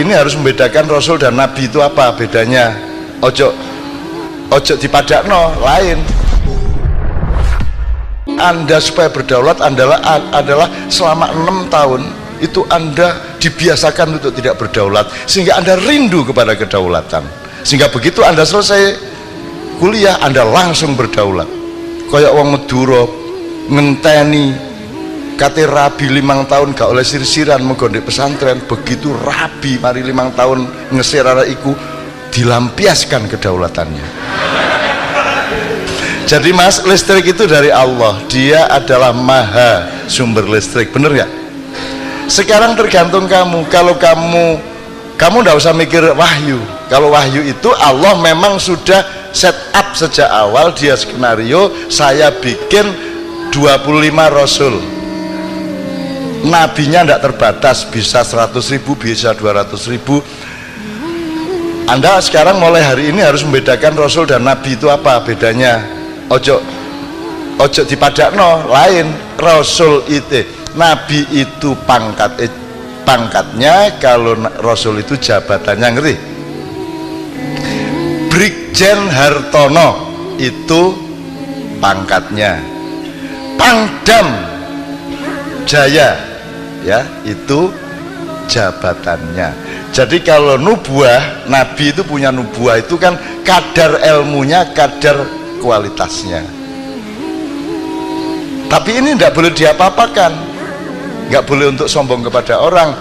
ini harus membedakan Rasul dan Nabi itu apa bedanya. Ojo dipadakno lain. Anda supaya berdaulat adalah selama 6 tahun itu Anda dibiasakan untuk tidak berdaulat, sehingga Anda rindu kepada kedaulatan, sehingga begitu Anda selesai kuliah Anda langsung berdaulat. Kayak wong Madura ngenteni kate rabi 5 tahun gak oleh sir-siran menggondek pesantren, begitu rabi mari 5 tahun ngesir arek iku dilampiaskan kedaulatannya. Jadi mas, listrik itu dari Allah, dia adalah maha sumber listrik, bener ya? Sekarang tergantung kamu. Kalau kamu nggak usah mikir wahyu. Kalau wahyu itu Allah memang sudah set up sejak awal, dia skenario, saya bikin 25 Rasul, nabinya tidak terbatas, bisa 100.000, bisa 200.000. Anda sekarang mulai hari ini harus membedakan Rasul dan Nabi itu apa bedanya. Ojo dipadakno lain. Rasul itu, Nabi itu pangkatnya, kalau Rasul itu jabatannya, ngerti? Brigjen Hartono itu pangkatnya, Pangdam Jaya ya itu jabatannya. Jadi kalau nubuah, Nabi itu punya nubuah itu kan kadar ilmunya, kadar kualitasnya. Tapi ini tidak boleh diapa-apakan, nggak boleh untuk sombong kepada orang,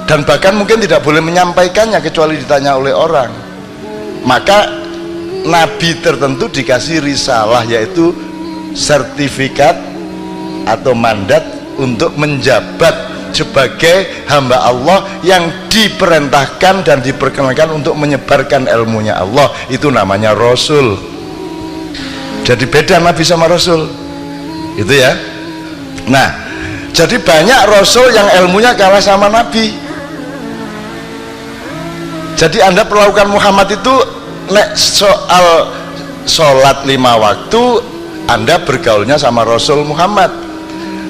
dan bahkan mungkin tidak boleh menyampaikannya kecuali ditanya oleh orang. Maka nabi tertentu dikasih risalah, yaitu sertifikat atau mandat untuk menjabat sebagai hamba Allah yang diperintahkan dan diperkenalkan untuk menyebarkan ilmunya Allah. Itu namanya Rasul. Jadi beda Nabi sama Rasul itu ya. Nah, jadi banyak Rasul yang ilmunya kalah sama Nabi. Jadi Anda perlakukan Muhammad itu nek soal sholat 5 waktu Anda bergaulnya sama Rasul Muhammad.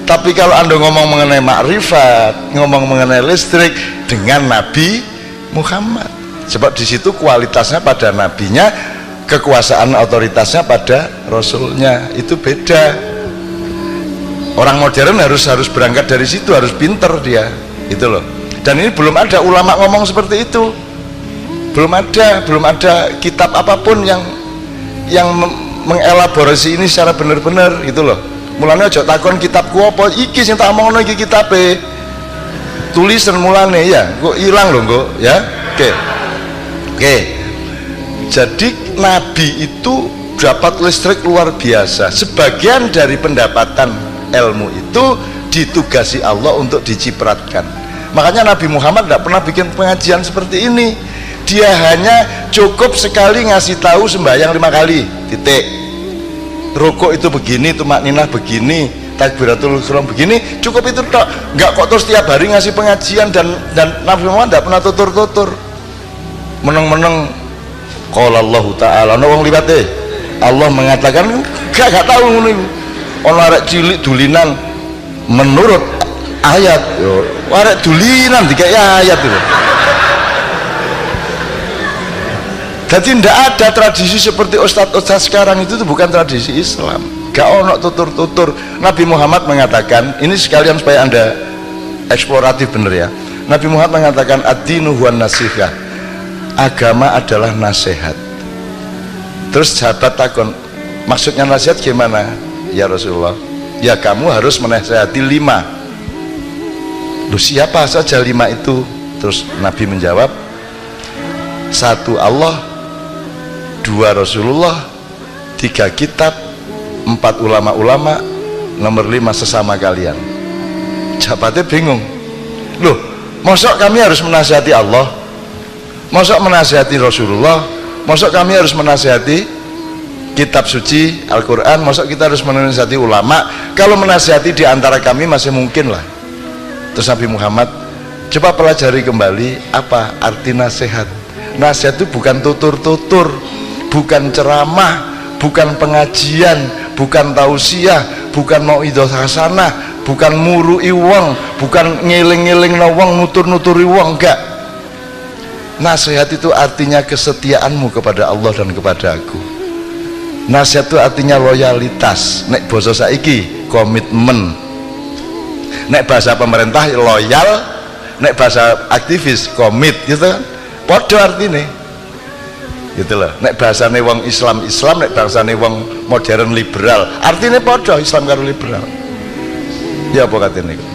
Tapi kalau Anda ngomong mengenai makrifat, ngomong mengenai listrik, dengan Nabi Muhammad. Sebab di situ kualitasnya pada nabinya, kekuasaan otoritasnya pada Rasulnya, itu beda. Orang modern harus berangkat dari situ, harus pinter dia, itu loh. Dan ini belum ada ulama ngomong seperti itu, belum ada kitab apapun yang mengelaborasi ini secara benar-benar, itu loh. Mulanya aja takon kitabku apa iki sing tak omongno iki kitabe, tulisan mulane ya kok hilang loh kok ya. Oke. Jadi Nabi itu dapat listrik luar biasa. Sebagian dari pendapatan ilmu itu ditugasi Allah untuk dicipratkan. Makanya Nabi Muhammad tidak pernah bikin pengajian seperti ini. Dia hanya cukup sekali ngasih tahu sembahyang 5 kali, titik. Rukuk itu begini, tumakninah begini, takbiratul ihram begini, cukup itu tok. Enggak kok terus tiap hari ngasih pengajian, dan Nabi Muhammad tidak pernah tutur-tutur. Meneng-meneng qala Allah Ta'ala, ana wong liwat Allah mengatakan, gak tahu ngono iku. Ana arek cilik dulinan menurut ayat, yo arek dulinan dikai ayat itu. Jadi tidak ada tradisi seperti ustadz sekarang, itu tuh bukan tradisi Islam. Gak ono tutur-tutur. Nabi Muhammad mengatakan, ini sekalian supaya Anda eksploratif bener ya. Nabi Muhammad mengatakan ad-dinu huwan nasihah, agama adalah nasihat. Terus sahabat takon, maksudnya nasihat gimana ya Rasulullah? Ya kamu harus menasihati 5. Loh siapa saja 5 itu? Terus Nabi menjawab, 1 Allah, 2 Rasulullah, 3 kitab, 4 ulama-ulama, nomor 5 sesama kalian. Sahabatnya bingung, loh mosok kami harus menasihati Allah, mosok menasihati Rasulullah, mosok kami harus menasihati kitab suci Al-Quran, mosok kita harus menasihati ulama? Kalau menasihati di antara kami masih mungkin lah. Terus Nabi Muhammad, coba pelajari kembali apa arti nasihat. Nasihat itu bukan tutur-tutur, bukan ceramah, bukan pengajian, bukan tausiah, bukan mauidhah hasanah, bukan murui wong, bukan ngeling-ngeling wong, nutur-nuturi wong, enggak. Nasihat itu artinya kesetiaanmu kepada Allah dan kepada aku. Nasihat itu artinya loyalitas. Nek basa saiki komitmen. Nek bahasa pemerintah loyal, nek bahasa aktivis komit, gitu kan? Podo artinya. Gitu loh. Nek bahasane wong Islam, nek bahasane wong modern liberal, artinya podo Islam karo liberal. Ya apa katene iku?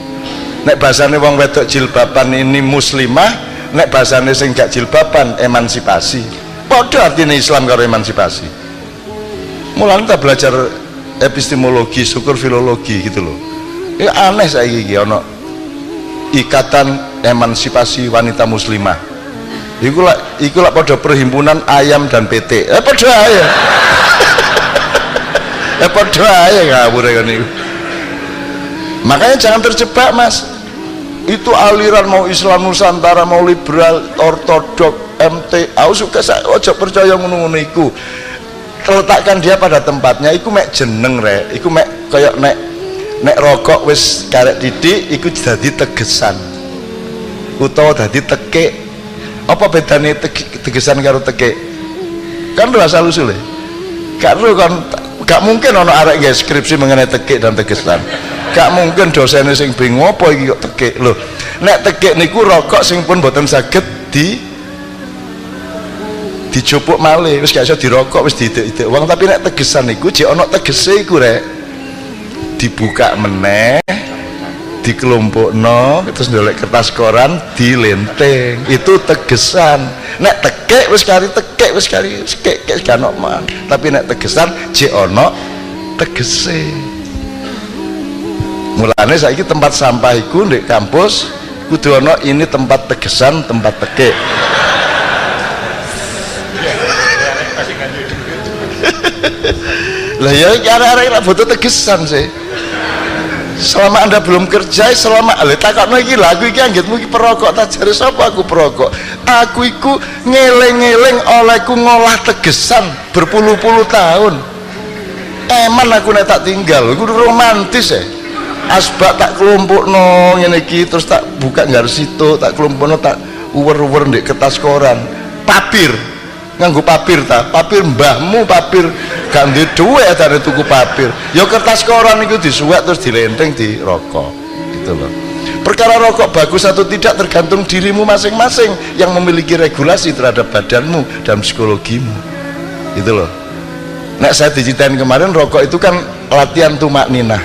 Nek bahasane wong wedok jilbaban ini muslimah, nek bahasane sing gak jilbaban emansipasi. Podo artinya Islam karo emansipasi. Mulane kita belajar epistemologi, syukur filologi gitu loh. Ya aneh saiki iki ana ikatan emansipasi wanita muslimah. Iku lah pada perhimpunan ayam dan PT. Pada aja. Pada aja ngawur kan itu. Makanya jangan terjebak mas. Itu aliran mau Islam Nusantara, mau liberal, ortodok, MT. Aku suka ojo percaya ngono-ngono iku. Letakkan dia pada tempatnya. Iku mek jeneng rek. Iku mek kayak nek rokok wis karek didik. Iku jadi tegesan. Utawa jadi tekek. Apa bedanya tegesan karo teke? Kan asal usulnya karo kan gak mungkin ono arek nggak skripsi mengenai teke dan tegesan. Gak mungkin dosennya sing bingung apa iki kok teke lho. Nek teke niku rokok sing pun boten saged dijupuk malih wis gak iso dirokok wis diidek-idek wong. Tapi nek tegesan niku jek ono tegese iku rek, dibuka meneh, dikelompokno terus ndolek kertas koran dilenteng, itu tegesan. Nek tekek wis kari tekek wis kari kek gak ono man. Tapi nek tegesan jek ono tegese. Mulane saiki tempat sampah iku ndek kampus kudu ono ini tempat tegesan, tempat tekek. Lah ya arek-arek butuh tegesan sih. Selama anda belum kerja, selama takakno iki lha aku iki anggitmu iki perokok tak jare sapa aku perokok. Aku iku ngeleng-ngeleng olehku ngolah tegesan berpuluh-puluh tahun. Eman aku nek tak tinggal, iku romantis ya. Asbak tak kelompokno ngene iki terus tak buka nggaris situ, tak kelompokno tak uwer-uwer ndek kertas koran. Papir. Nganggo papir ta, papir mbahmu papir gak duwe dhuwit adane tuku papir. Ya kertas koran itu disuwek terus dilenteng di rokok. Gitu loh. Perkara rokok bagus atau tidak tergantung dirimu masing-masing yang memiliki regulasi terhadap badanmu dan psikologimu. Gitu loh. Nek saya diceritain kemarin rokok itu kan latihan tumak ninah.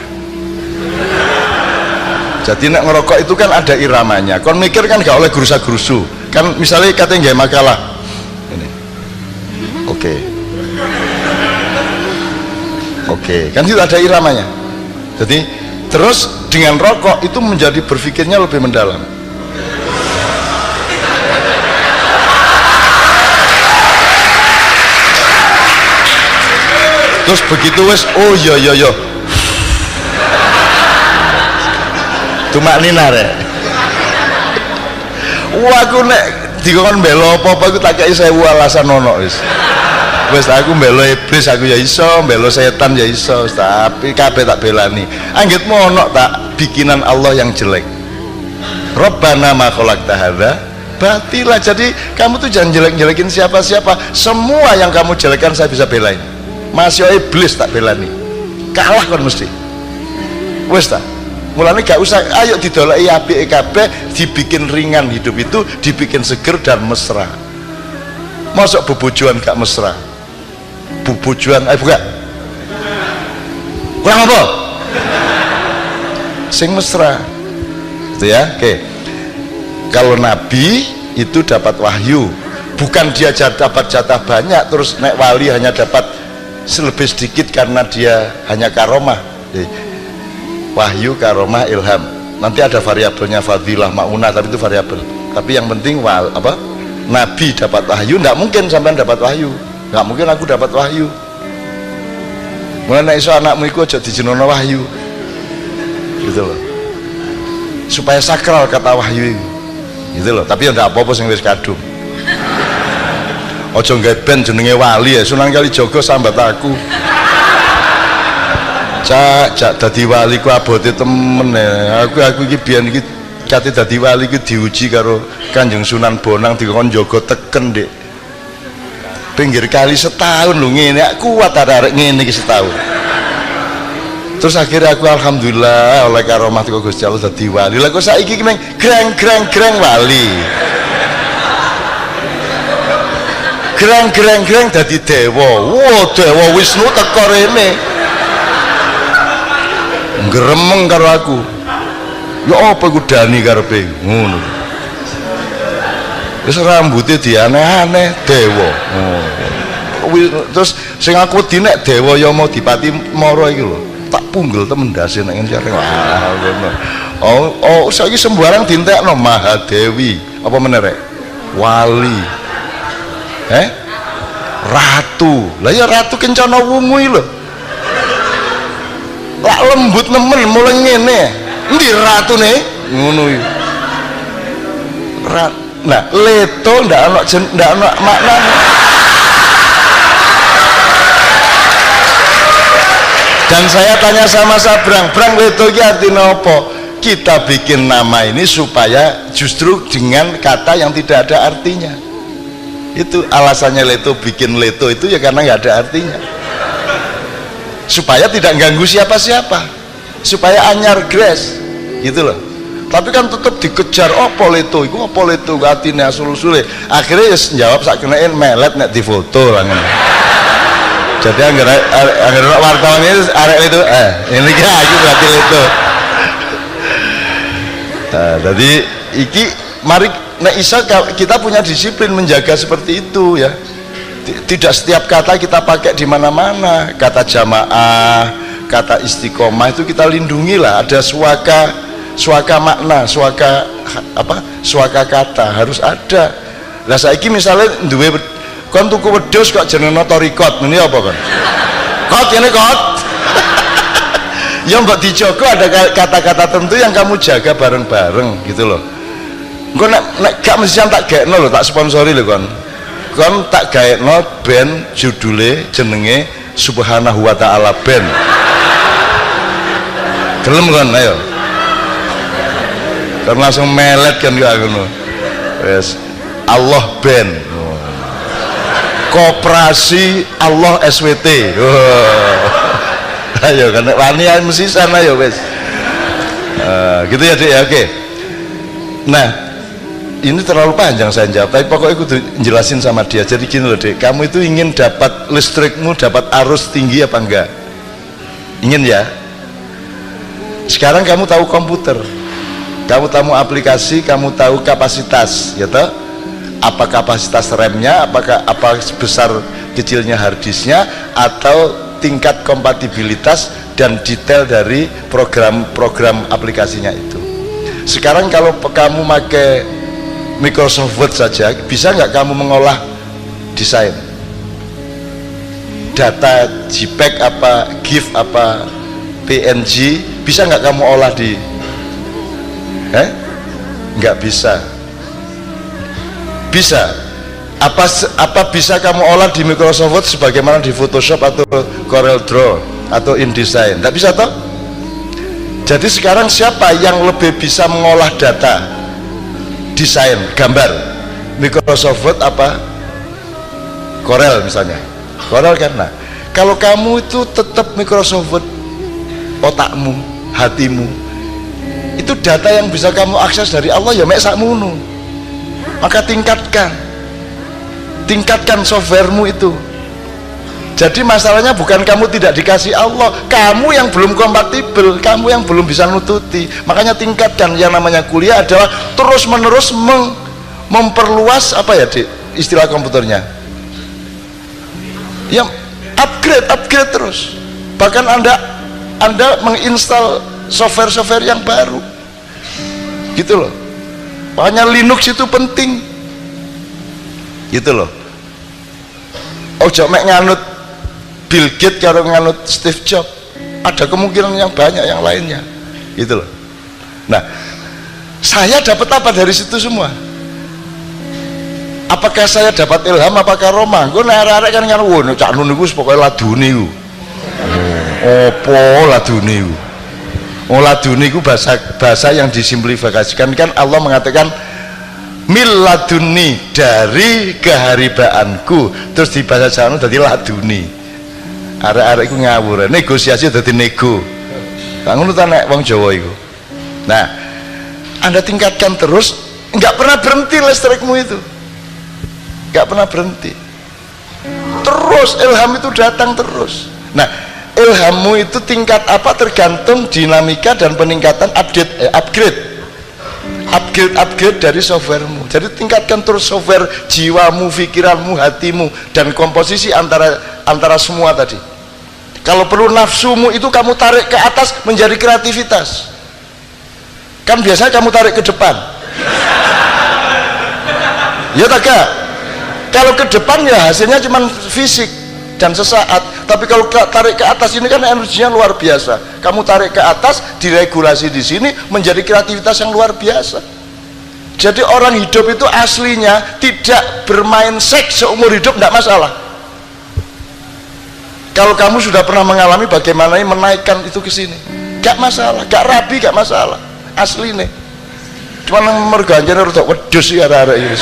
Jadi nek ngerokok itu kan ada iramanya. Kon mikir kan gak oleh gerusa-gerusu. Kan misalnya katanya nggak makalah. Oke, kan itu ada iramanya. Jadi terus dengan rokok itu menjadi berpikirnya lebih mendalam. Terus begitu wes, oh yo tumak nina rek. Wah aku nek dikon belo apa-apa aku tak kei 1000 alasan ono wis. Wes aku mbelo iblis aku ya iso, mbelo setan ya iso, tapi kabeh tak belani. Anggitmu ono tak bikinan Allah yang jelek. Rabbana ma khalaqta hadza batila. Jadi kamu tuh jangan jelek-jelekin siapa-siapa. Semua yang kamu jelekkan saya bisa belain. Masih iblis tak belani. Kalah kon mesti. Wes ta. Mulane gak usah ayo didoleki apike kabeh, dibikin ringan hidup itu, dibikin seger dan mesra. Mosok bebojoan gak mesra. Bubujuan buka kurang apa sing mesra gitu ya. Oke. Kalau nabi itu dapat wahyu, bukan dia dapat jatah banyak terus nek wali hanya dapat lebih sedikit karena dia hanya karomah. Wahyu, karomah, ilham, nanti ada variabelnya fadilah, maunah, tapi itu variabel. Tapi yang penting nabi dapat wahyu, tidak mungkin sampean dapat wahyu. Gak mungkin aku dapat wahyu. Mulai iso anakmu iku aja dijenono wahyu. Gitu loh. Supaya sakral kata wahyu itu. Gitu loh. Tapi ya ndak apa-apa sing wis kadung. Aja gawe ben jenenge wali ya. Sunan Kalijaga sambat aku. Cak dadi wali ku abote temen ya. Aku iki biyen iki kate dadi wali ku diuji karo Kanjeng Sunan Bonang dikon jaga teken Dik pinggir kali setahun lho ngene kuat arek ngene iki setahun. Terus akhirnya aku alhamdulillah oleh karomah teko Gusti Allah dadi wali. Lah kok saiki meng greng wali. Greng dadi dewa. Wah, Dewa Wisnu teko rene. Gremeng karo aku. Ya apa iku dani karepe ngono. Wis rambute dianeh-aneh dewa. Terus sing aku dinek dewa ya mau dipati mara iki lho. Tak punggel temen dasi nek ngene ngono. Oh saiki sembarang dintekno Mahadewi apa meneh rek? Wali. Ratu. Lah ya ratu kencana wungu iki lho. Lak lembut nemen mulai ngene. Endi ratune? Ngono iki. Nah, leto ndak ana maknane. Dan saya tanya sama Sabrang, Brang leto iki artinya apa? Kita bikin nama ini supaya justru dengan kata yang tidak ada artinya. Itu alasannya leto bikin leto itu ya karena nggak ada artinya. Supaya tidak ganggu siapa-siapa. Supaya anyar grace, gitu loh. Tapi kan tetap dikejar apa leto, iku apa leto atine asul-usule. Akhirnya ya jawab sak kenain melet nek difoto lah ngono. Jadi anggar wartawan ini arek itu ini kan aku berarti itu. Jadi iki mari nek iso kita punya disiplin menjaga seperti itu ya. Tidak setiap kata kita pakai di mana-mana. Kata jamaah, kata istiqomah itu kita lindungi lah. Ada suaka makna, suaka kata harus ada. Lah saiki misalnya duwe kon tuku wedhus kok jenenge torikot ini apa kan? Kot ini kot. Ya mbak dijogo ada kata-kata tentu yang kamu jaga bareng-bareng gitu loh. Engko nek gak mesti tak gaekno lho, tak sponsori lho kon. Kon tak gaekno band judule jenenge Subhanahu wa Ta'ala band. Gelem kon ayo. Kan langsung melet kan yo ngono. Wes Allah band. Koperasi Allah SWT. Ayo kan wani mesti sana ya wes. Gitu ya Dik ya, oke. Nah, ini terlalu panjang saya jawab, tapi pokoknya aku jelasin sama dia. Jadi gini loh Dik, kamu itu ingin dapat listrikmu dapat arus tinggi apa enggak? Ingin ya? Sekarang kamu tahu komputer, kamu tahu aplikasi, kamu tahu kapasitas, ya toh? Apa kapasitas RAM-nya, apa besar kecilnya harddisknya, atau tingkat kompatibilitas dan detail dari program aplikasinya itu. Sekarang kalau kamu pakai Microsoft Word saja, bisa nggak kamu mengolah desain data JPEG apa GIF apa PNG, bisa nggak kamu olah di nggak bisa. Bisa apa bisa kamu olah di Microsoft Word sebagaimana di Photoshop atau Corel Draw atau InDesign? Tidak bisa toh? Jadi sekarang siapa yang lebih bisa mengolah data desain gambar, Microsoft Word apa Corel misalnya? Corel kan. Nah, kalau kamu itu tetap Microsoft Word, otakmu, hatimu itu data yang bisa kamu akses dari Allah ya mek sakmono. Maka tingkatkan softwaremu itu. Jadi masalahnya bukan kamu tidak dikasih Allah, kamu yang belum kompatibel, kamu yang belum bisa nututi. Makanya tingkatkan. Yang namanya kuliah adalah terus menerus memperluas apa ya Dik, istilah komputernya ya, upgrade terus. Bahkan anda menginstal software yang baru gitu loh. Makanya Linux itu penting gitu loh. Ojo mek nganut Bill Gates karo nganut Steve Jobs, ada kemungkinan yang banyak yang lainnya gitu loh. Nah, saya dapat apa dari situ semua? Apakah saya dapat ilham, apakah Roma? Gue arek-arek kan ngono, cak nun niku pokoke ladune iku. Opo ladune iku? Laduni itu bahasa yang disimplifikasikan kan Allah mengatakan miladuni dari keharibaanku, terus di bahasa Jawa tadi laduni. Arek-arek iku ngawur, negosiasi dadi nego. Ngono ta nek wong Jawa iku. Nah, Anda tingkatkan terus, nggak pernah berhenti listrikmu itu. Nggak pernah berhenti. Terus ilham itu datang terus. Nah, ilhammu itu tingkat apa tergantung dinamika dan peningkatan upgrade dari softwaremu. Jadi tingkatkan terus software jiwamu, pikiranmu, hatimu, dan komposisi antara semua tadi. Kalau perlu nafsumu itu kamu tarik ke atas menjadi kreativitas. Kan biasanya kamu tarik ke depan. Ya tak gak? Kalau ke depan ya hasilnya cuma fisik dan sesaat. Tapi kalau tarik ke atas ini kan energinya luar biasa. Kamu tarik ke atas, diregulasi di sini menjadi kreativitas yang luar biasa. Jadi orang hidup itu aslinya tidak bermain seks seumur hidup, tidak masalah. Kalau kamu sudah pernah mengalami bagaimana menaikkan itu ke sini, gak masalah, gak rabi, gak masalah, asli nih. Cuma merganjanya rotok wedus ya arah ini.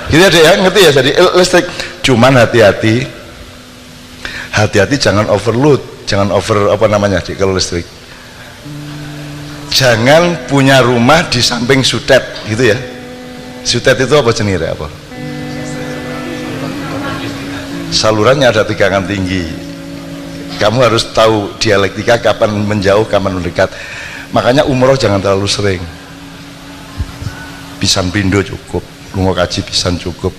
Gitu ya, ngerti ya? Jadi listrik. Cuman hati-hati jangan overload, jangan over apa namanya kalau listrik. Jangan punya rumah di samping sutet, gitu ya. Sutet itu apa jenisnya apa? Salurannya ada tegangan tinggi. Kamu harus tahu dialektika kapan menjauh, kapan mendekat. Makanya umroh jangan terlalu sering. Pisan pindo cukup, lunga kaji pisan cukup.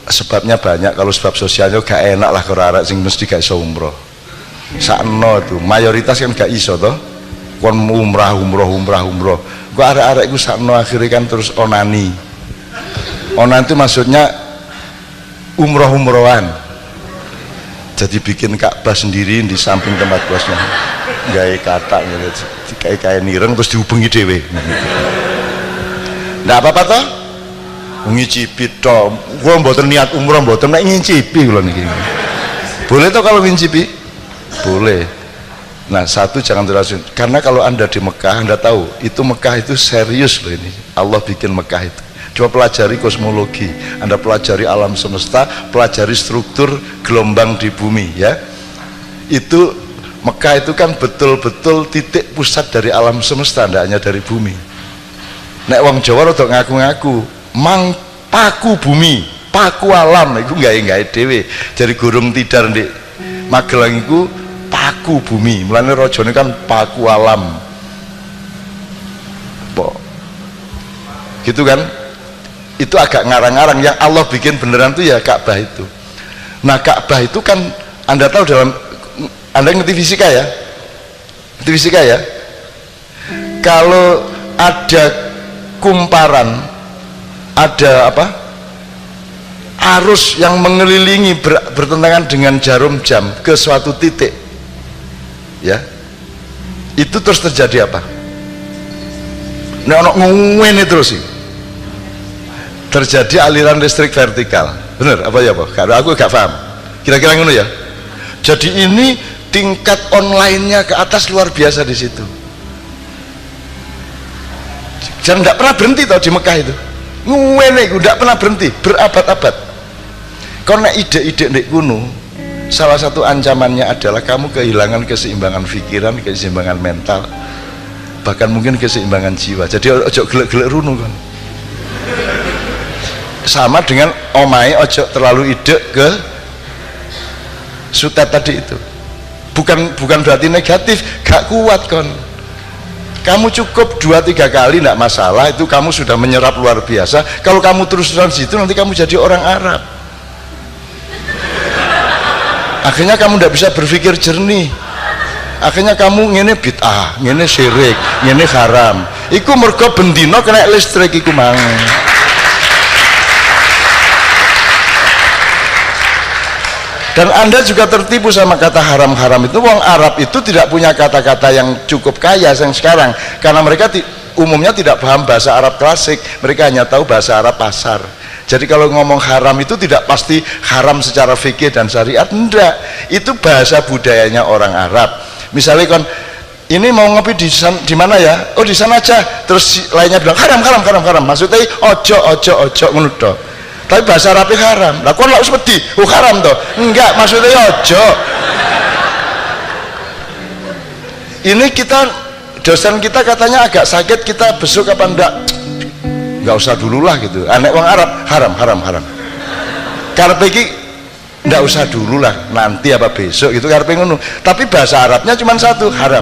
Sebabnya banyak. Kalau sebab sosialnya gak enak lah kalau arek sing mesti gak iso umroh. Sakno tuh, mayoritas kan gak iso toh. Kon umrah. Kok arek-arek iku sakno akhirnya kan terus onani. Onan itu maksudnya umroh-umrohan. Jadi bikin Ka'bah sendiri di samping tempat bosnya. Gawe katak gitu. Kayak nireng terus dihubungi dhewe. Nggak apa-apa toh? Ngicipi toh. Gua mboten niat umroh, mboten nek ngicipi kula niki. Boleh toh kalau ngicipi? Boleh. Nah, satu jangan terlalu, karena kalau Anda di Mekah, Anda tahu itu Mekah itu serius loh ini. Allah bikin Mekah itu. Coba pelajari kosmologi, Anda pelajari alam semesta, pelajari struktur gelombang di bumi ya. Itu Mekah itu kan betul-betul titik pusat dari alam semesta, tidak hanya dari bumi. Nek wong Jawa rada ngaku-ngaku, mang paku bumi, paku alam, itu nggak dewe. Jadi gurung tidar di Magelang itu paku bumi, mulane rajane kan paku alam. Gitu kan? Itu agak ngarang-ngarang. Yang Allah bikin beneran tuh ya Ka'bah itu. Nah, Ka'bah itu kan Anda tahu Anda ngerti fisika ya? Ngerti fisika ya? Kalau ada kumparan, ada apa? Arus yang mengelilingi bertentangan dengan jarum jam ke suatu titik. Ya. Itu terus terjadi apa? Nek ono ngene terus sih. Terjadi aliran listrik vertikal. Bener apa ya, Pak? Karena aku gak paham. Kira-kira ngono ya. Jadi ini tingkat online-nya ke atas luar biasa di situ. Dan nggak pernah berhenti tau di Mekah itu. Ngene iku nggak pernah berhenti, berabad-abad. Karena ide-ide ndek kuno, salah satu ancamannya adalah kamu kehilangan keseimbangan pikiran, keseimbangan mental, bahkan mungkin keseimbangan jiwa. Jadi ojo gelek-gelek runu kan. Sama dengan omai ojo terlalu ide ke sutet tadi itu. Bukan berarti negatif, gak kuat kon. Kamu cukup 2-3 kali tidak masalah, itu kamu sudah menyerap luar biasa. Kalau kamu terus-terusan situ nanti kamu jadi orang Arab. Akhirnya kamu tidak bisa berpikir jernih. Akhirnya kamu ngene bid'ah, ngene syirik, ngene haram. Iku mergo bendino kena listrik iku mang. Dan Anda juga tertipu sama kata haram-haram itu. Wong Arab itu tidak punya kata-kata yang cukup kaya yang sekarang, karena mereka umumnya tidak paham bahasa Arab klasik, mereka hanya tahu bahasa Arab pasar. Jadi kalau ngomong haram itu tidak pasti haram secara fikih dan syariat, enggak, itu bahasa budayanya orang Arab. Misalnya kan ini mau ngopi di mana ya? Oh di sana aja. Terus lainnya bilang haram. Maksudnya ojo ngono to. Tapi bahasa Arabnya haram. Lah kok lak wedi, oh haram to. Enggak, maksudnya ojo. Ini kita dosen kita katanya agak sakit, kita besok apa enggak? Enggak usah dululah gitu. Anek wong Arab haram. Karepe iki enggak usah dululah, nanti apa besok gitu karepe ngono. Tapi bahasa Arabnya cuma satu, haram.